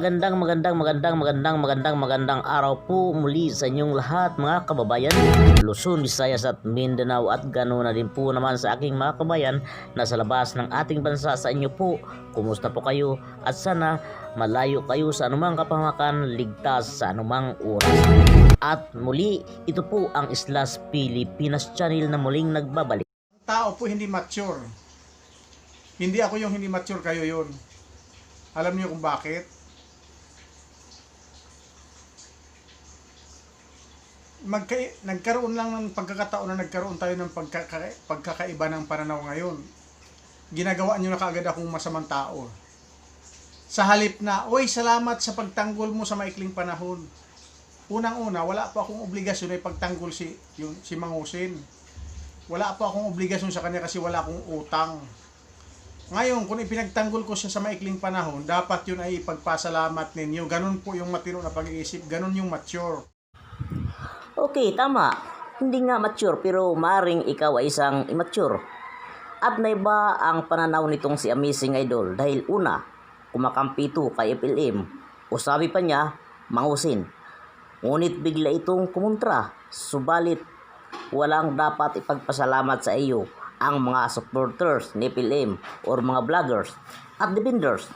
Magandang araw po muli sa inyong lahat mga kababayan, Luzon, Visayas at Mindanao, at ganoon na din po naman sa aking mga kabayan na sa labas ng ating bansa. Sa inyo po, kumusta po kayo? At sana malayo kayo sa anumang kapahamakan, ligtas sa anumang oras. At muli, ito po ang Islas Pilipinas Channel na muling nagbabalik. Tao po hindi mature. Hindi ako yung hindi mature, kayo yun. Alam niyo kung bakit? Nagkaroon lang ng pagkakataon na nagkaroon tayo ng pagkakaiba ng pananaw ngayon. Ginagawa niyo na kaagad akong masamang tao. Sa halip na, oy, salamat sa pagtanggol mo sa maikling panahon. Unang-una, wala pa akong obligasyon na ipagtanggol si Mangusin. Wala pa akong obligasyon sa kanya kasi wala akong utang. Ngayon, kung ipinagtanggol ko siya sa maikling panahon, dapat yun ay ipagpasalamat ninyo. Ganun po yung matino na pag-iisip. Ganun yung mature. Okay, tama. Hindi nga mature, pero maring ikaw ay isang immature. At naiba ang pananaw nitong si Amazing Idol dahil una, kumakampi ito kay FLM o sabi pa niya, Mangusin. Ngunit bigla itong kumontra, subalit walang dapat ipagpasalamat sa iyo ang mga supporters ni FLM or mga vloggers at defenders.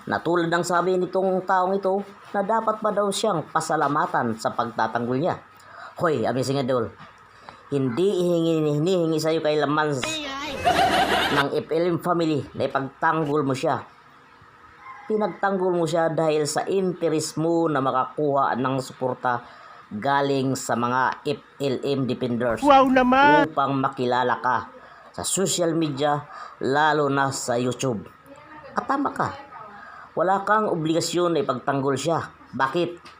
Na tulad ng sabi nitong taong ito na dapat pa daw siyang pasalamatan sa pagtatanggol niya. Hoy, Amazing Idol, hindi hinihingi sa iyo kailanman ng FLM family na ipagtanggol mo siya. Pinagtanggol mo siya dahil sa interes mo na makakuha ng suporta galing sa mga FLM defenders. Wow naman! Upang makilala ka sa social media, lalo na sa YouTube. At tama ka, wala kang obligasyon na ipagtanggol siya. Bakit?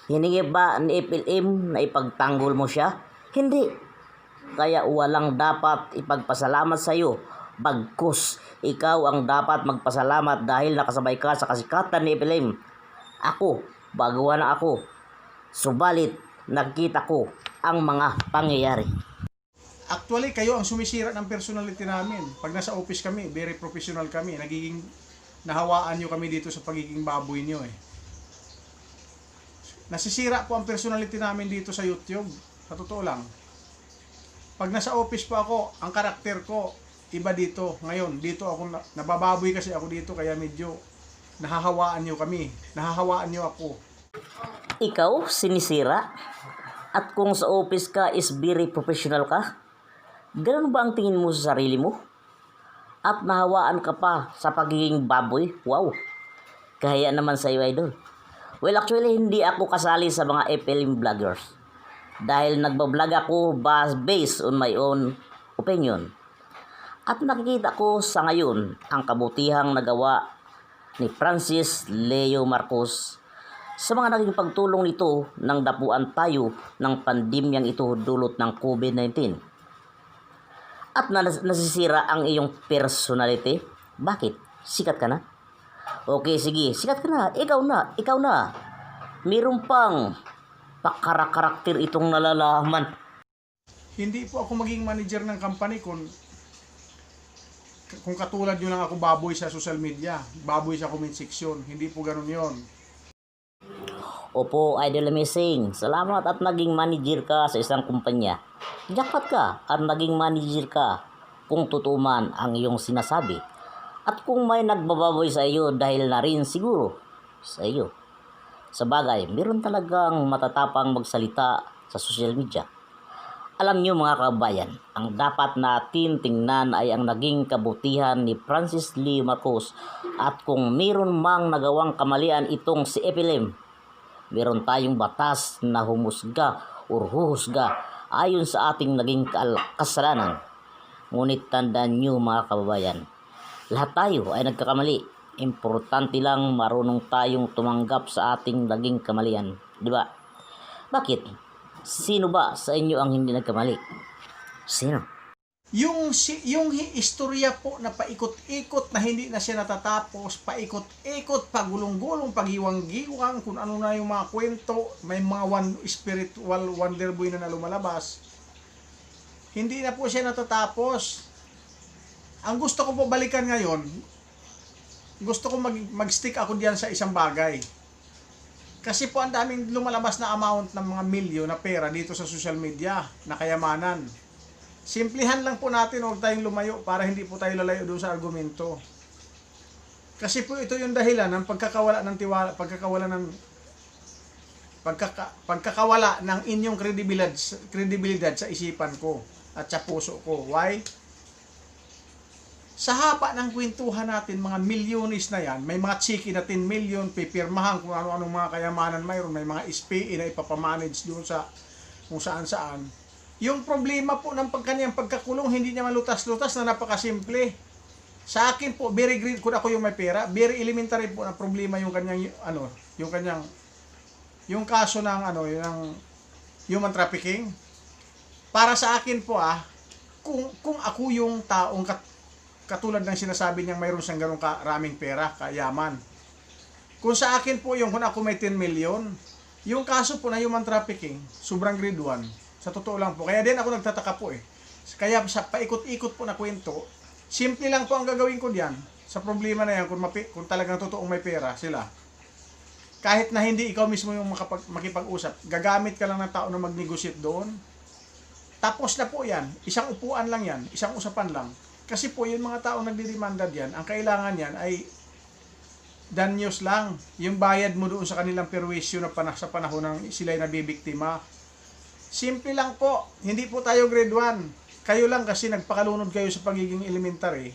Hiningi ba ni FLM na ipagtanggol mo siya? Hindi. Kaya walang dapat ipagpasalamat sa iyo. Bagkus, ikaw ang dapat magpasalamat dahil nakasabay ka sa kasikatan ni FLM. Ako, baguhan na ako. Subalit, nakita ko ang mga pangyayari. Actually, kayo ang sumisira ng personality namin. Pag nasa office kami, very professional kami. Nahawaan nyo kami dito sa pagiging baboy nyo eh. Nasisira po ang personality namin dito sa YouTube. Sa totoo lang. Pag nasa office pa ako, ang karakter ko, iba dito. Ngayon, dito ako, nabababoy kasi ako dito, kaya medyo nahahawaan nyo kami. Nahahawaan nyo ako. Ikaw, sinisira? At kung sa office ka is very professional ka? Ganun ba ang tingin mo sa sarili mo? At nahawaan ka pa sa pagiging baboy? Wow! Kaya naman sa iyo, Idol. Well, actually, hindi ako kasali sa mga FLM vloggers. Dahil nagbablog ako based on my own opinion. At nakikita ko sa ngayon ang kabutihang nagawa ni Francis Leo Marcos sa mga naging pagtulong nito nang dapuan tayo ng pandemyang ito dulot ng COVID-19. At nasisira ang iyong personality. Bakit? Sikat ka na? Okay, sige, sikat ka na. Ikaw na. Meron pang karakter itong nalalaman. Hindi po ako maging manager ng company kung katulad nyo lang ako baboy sa social media. Baboy sa comment section. Hindi po ganun yon. Opo, Idol Amazing. Salamat at naging manager ka sa isang kumpanya. Jackpot ka at naging manager ka kung totoo man ang iyong sinasabi. At kung may nagbababoy sa iyo dahil na rin siguro sa iyo. Sa bagay, meron talagang matatapang magsalita sa social media. Alam niyo mga kabayan, ang dapat natin tingnan ay ang naging kabutihan ni Francis Lee Marcos. At kung meron mang nagawang kamalian itong si FLM, meron tayong batas na humusga o huhusga ayon sa ating naging kasalanan. Ngunit tandaan nyo mga kababayan, lahat tayo ay nagkakamali. Importante lang marunong tayong tumanggap sa ating naging kamalian. Diba? Bakit? Sino ba sa inyo ang hindi nagkamali? Sino? Yung istorya po na paikot-ikot na hindi na siya natatapos, paikot-ikot, pagulong-gulong, paghiwang-giwang, kung ano na yung mga kwento, may mga spiritual wonder boy na lumalabas. Hindi na po siya natatapos. Ang gusto ko po balikan ngayon, gusto ko mag-stick ako diyan sa isang bagay. Kasi po ang daming lumalabas na amount ng mga milyon na pera dito sa social media na kayamanan. Simplihan lang po natin, huwag tayong lumayo para hindi po tayo lalayo doon sa argumento. Kasi po ito yung dahilan ng pagkakawala ng tiwala, pagkakawala ng inyong kredibilidad sa isipan ko at sa puso ko. Why? Sa haba ng kwentuhan natin, mga milyonis na yan, may mga chiki na 10 million, pipirmahan kung ano-anong mga kayamanan mayroon, may mga SPE na ipapamanage doon sa kung saan-saan. Yung problema po ng kanyang pagkakulong, hindi niya malutas-lutas na napakasimple. Sa akin po, very great kung ako yung may pera, very elementary po na problema yung kanyang, yung kaso ng, yung human trafficking. Para sa akin po, kung ako yung taong katulad ng sinasabi niyang mayroon siyang ganong karaming pera, kayaman. Kung sa akin po yung kung ako may 10 million, yung kaso po na human trafficking, sobrang grade 1. Sa totoo lang po. Kaya din ako nagtataka po Kaya sa paikot-ikot po na kwento, simple lang po ang gagawin ko diyan. Sa problema na yan, kung talagang totoong may pera sila. Kahit na hindi ikaw mismo yung makipag-usap, gagamit ka lang ng tao na mag-negotiate doon. Tapos na po yan. Isang upuan lang yan. Isang usapan lang. Kasi po yung mga tao nagdidemanda diyan, ang kailangan yan ay danyos lang. Yung bayad mo doon sa kanilang perwisyo na sa panahon ng sila'y nabibiktima. Simple lang po. Hindi po tayo grade 1. Kayo lang kasi nagpakalunod kayo sa pagiging elementary.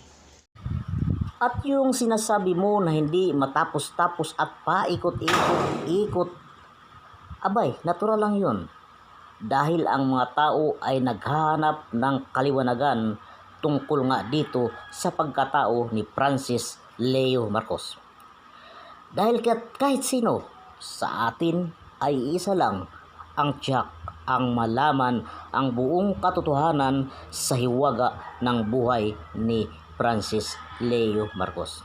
At yung sinasabi mo na hindi matapos-tapos at paikot-ikot, abay, natural lang yun. Dahil ang mga tao ay naghahanap ng kaliwanagan tungkol nga dito sa pagkatao ni Francis Leo Marcos. Dahil kahit sino sa atin ay isa lang ang tiyak ang malaman ang buong katotohanan sa hiwaga ng buhay ni Francis Leo Marcos.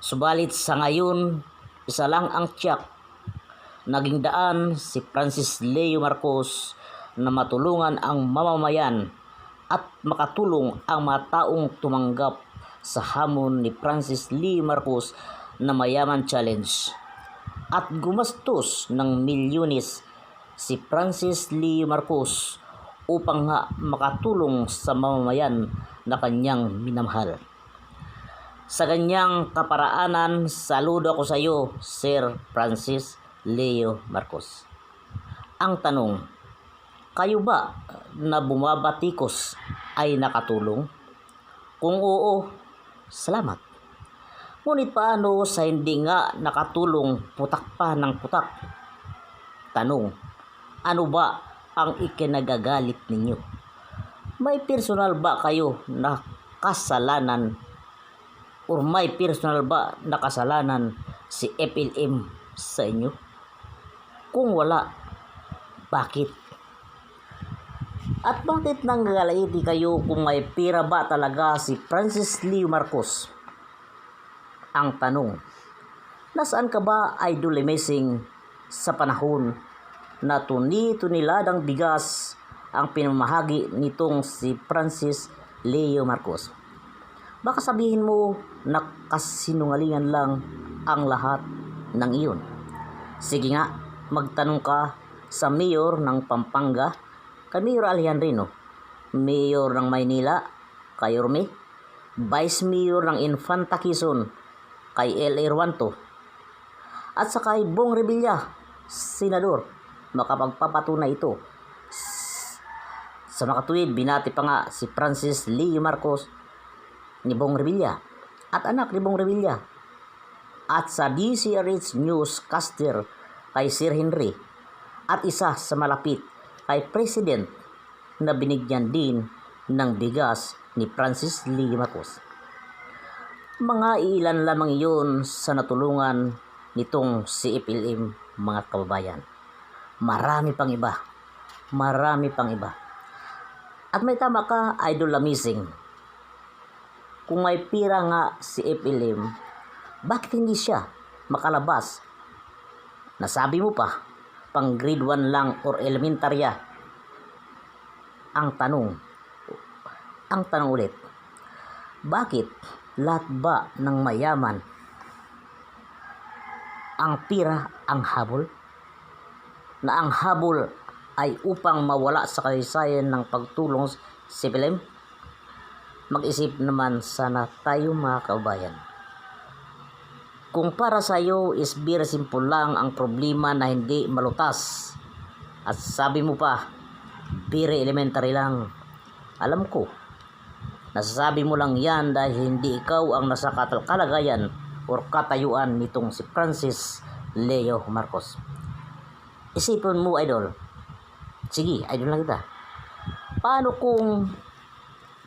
Subalit sa ngayon, isa lang ang tiyak. Naging daan si Francis Leo Marcos na matulungan ang mamamayan at makatulong ang mga taong tumanggap sa hamon ni Francis Leo Marcos na Mayaman Challenge at gumastos ng milyones si Francis Leo Marcos upang nga makatulong sa mamamayan na kanyang minamahal. Sa ganyang kaparaanan, saludo ako sa iyo, Sir Francis Leo Marcos. Ang tanong, kayo ba na bumabatikos ay nakatulong? Kung oo, salamat. Ngunit paano sa hindi nga nakatulong, putak pa ng putak? Tanong, ano ba ang ikinagagalit ninyo? May personal ba kayo na kasalanan or may personal ba na kasalanan si FLM sa inyo? Kung wala, bakit? At bakit nanggalaiti kayo kung may pira ba talaga si Francis Leo Marcos? Ang tanong, nasaan ka ba, Idol Amazing, sa panahon na tuni-tuniladang bigas ang pinamahagi nitong si Francis Leo Marcos? Baka sabihin mo na kasinungalingan lang ang lahat ng iyon. Sige nga, magtanong ka sa mayor ng Pampanga, kay Mayor Alejandrino, Mayor ng Maynila, kay Orme, Vice Mayor ng Infanta Quezon, kay L.A. Ruanto, at sa kay Bong Revilla, Senador, makapagpapatunay ito. Sa makatuwid, binati pa nga si Francis Leo Marcos ni Bong Revilla at anak ni Bong Revilla, at sa DCRH newscaster kay Sir Henry, at isa sa malapit kay President na binigyan din ng bigas ni Francis Leo Marcos. Mga ilan lamang iyon sa natulungan nitong si FLM, mga kababayan. Marami pang iba. Marami pang iba. At may tama ka, Idol Amazing. Kung may pira nga si FLM, bakit hindi siya makalabas? Nasabi mo pa, pang grade 1 lang or elementarya. Ang tanong ulit, bakit Lahat ba ng mayaman ang pira ang habol? Na ang habol ay upang mawala sa kasaysayan ng pagtulong si Pilim? Mag-isip naman sana tayo mga kabayan. Kung para sa iyo is very simple lang ang problema na hindi malutas, at sabi mo pa, very elementary lang. Alam ko, nasasabi mo lang yan dahil hindi ikaw ang nasa kalagayan o katayuan nitong si Francis Leo Marcos. Isipin mo, idol. Sige, idol lang kita. Paano kung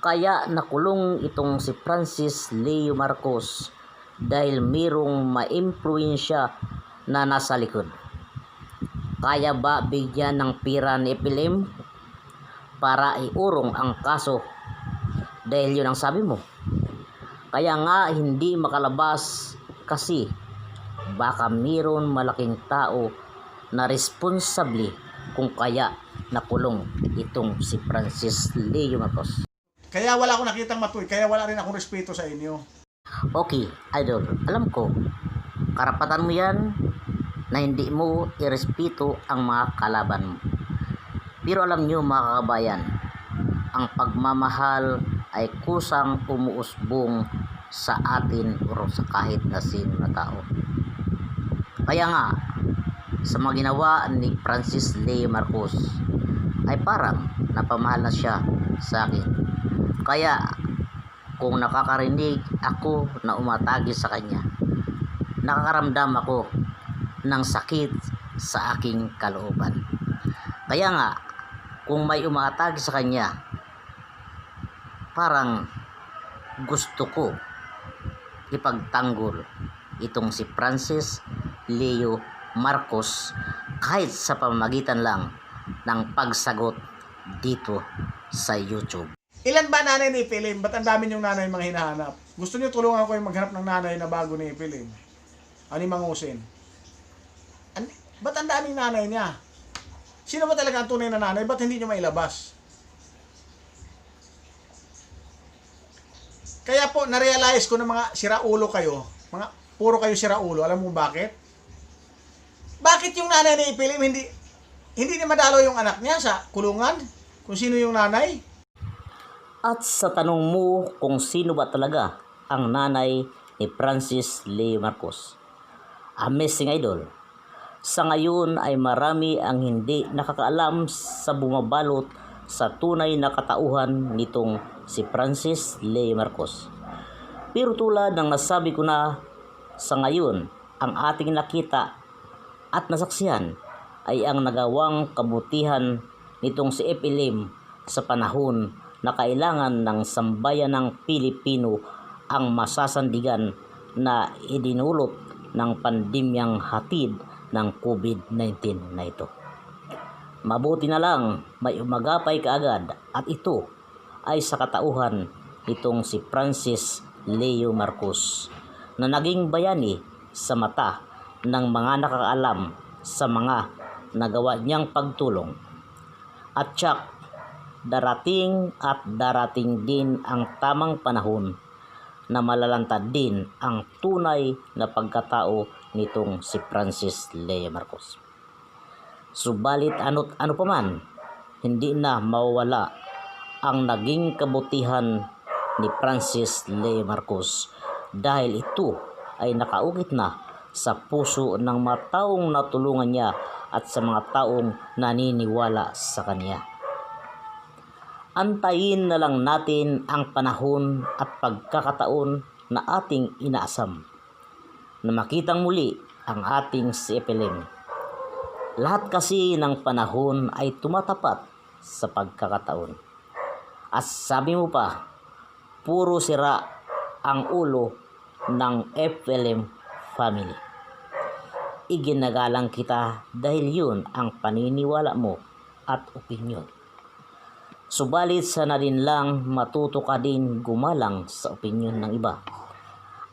kaya nakulong itong si Francis Leo Marcos dahil mayroong maimpluwensya na nasa likod? Kaya ba bigyan ng pira ni Pilim para iurong ang kaso dahil yun ang sabi mo? Kaya nga hindi makalabas kasi baka mayroon malaking tao na responsable kung kaya nakulong itong si Francis Leo Marcos. Kaya wala akong nakitang matuwid, kaya wala rin akong respeto sa inyo. Okay, idol, alam ko, karapatan mo yan na hindi mo irespeto ang mga kalaban mo. Pero alam nyo mga kabayan, ang pagmamahal ay kusang umuusbong sa atin o sa kahit na sino na tao. Kaya nga, sa mga ginawa ni Francis Leo Marcos ay parang napamahal na siya sa akin. Kaya kung nakakarinig ako na umatagi sa kanya, nakakaramdam ako ng sakit sa aking kalooban. Kaya nga, kung may umatagi sa kanya, parang gusto ko ipagtanggol itong si Francis Leo Marcos kahit sa pamamagitan lang ng pagsagot dito sa YouTube. Ilan ba nanay ni Pilim? Ba't ang dami niyong nanay mga hinahanap? Gusto niyo tulungan ko yung maghanap ng nanay na bago ni Pilim? Ani mangusin? Ba't ang daming nanay niya? Sino ba talaga ang tunay na nanay? Ba't hindi niyo mailabas? Kaya po, na-realize ko na mga siraulo kayo. Puro kayo siraulo. Alam mo bakit? Bakit yung nanay ni Pilim hindi na madalo yung anak niya sa kulungan? Kung sino yung nanay? At sa tanong mo kung sino ba talaga ang nanay ni Francis Leo Marcos, amazing idol, sa ngayon ay marami ang hindi nakakaalam sa bumabalot sa tunay na katauhan nitong si Francis Leo Marcos. Pero tulad ng nasabi ko na, sa ngayon ang ating nakita at nasaksihan ay ang nagawang kabutihan nitong si Pilim sa panahon na kailangan ng sambayan ng Pilipino ang masasandigan na idinulot ng pandemyang hatid ng COVID-19 na ito. Mabuti na lang may umagapay kaagad at ito ay sa katauhan nitong si Francis Leo Marcos na naging bayani sa mata ng mga nakakaalam sa mga nagawa niyang pagtulong. At tsak, darating din ang tamang panahon na malalantad din ang tunay na pagkatao nitong si Francis Leo Marcos. Subalit ano pa man, hindi na mawawala ang naging kabutihan ni Francis Leo Marcos dahil ito ay nakaukit na sa puso ng mga taong natulungan niya at sa mga taong naniniwala sa kanya. Antayin na lang natin ang panahon at pagkakataon na ating inaasam na makitang muli ang ating si Pilim. Lahat kasi ng panahon ay tumatapat sa pagkakataon. At sabi mo pa, puro sira ang ulo ng FLM family. Iginagalang kita dahil yun ang paniniwala mo at opinyon. Subalit sana din lang matuto ka din gumalang sa opinyon ng iba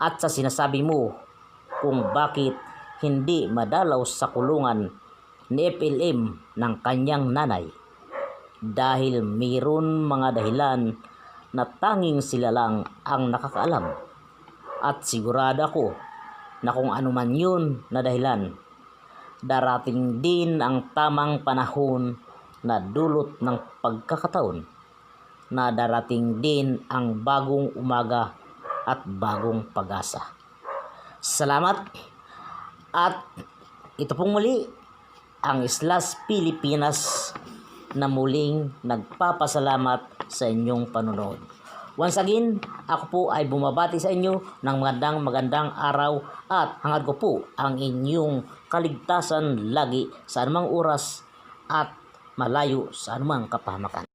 at sa sinasabi mo kung bakit hindi madalaw sa kulungan ni FLM ng kanyang nanay dahil mayroon mga dahilan na tanging sila lang ang nakakaalam At sigurado ako na kung ano man yun na dahilan, darating din ang tamang panahon na dulot ng pagkakataon na darating din ang bagong umaga at bagong pag-asa. Salamat at ito pong muli ang Islas Pilipinas na muling nagpapasalamat sa inyong panonood. Once again, ako po ay bumabati sa inyo ng magandang araw at hangad ko po ang inyong kaligtasan lagi sa anumang oras at malayo sa anumang kapahamakan.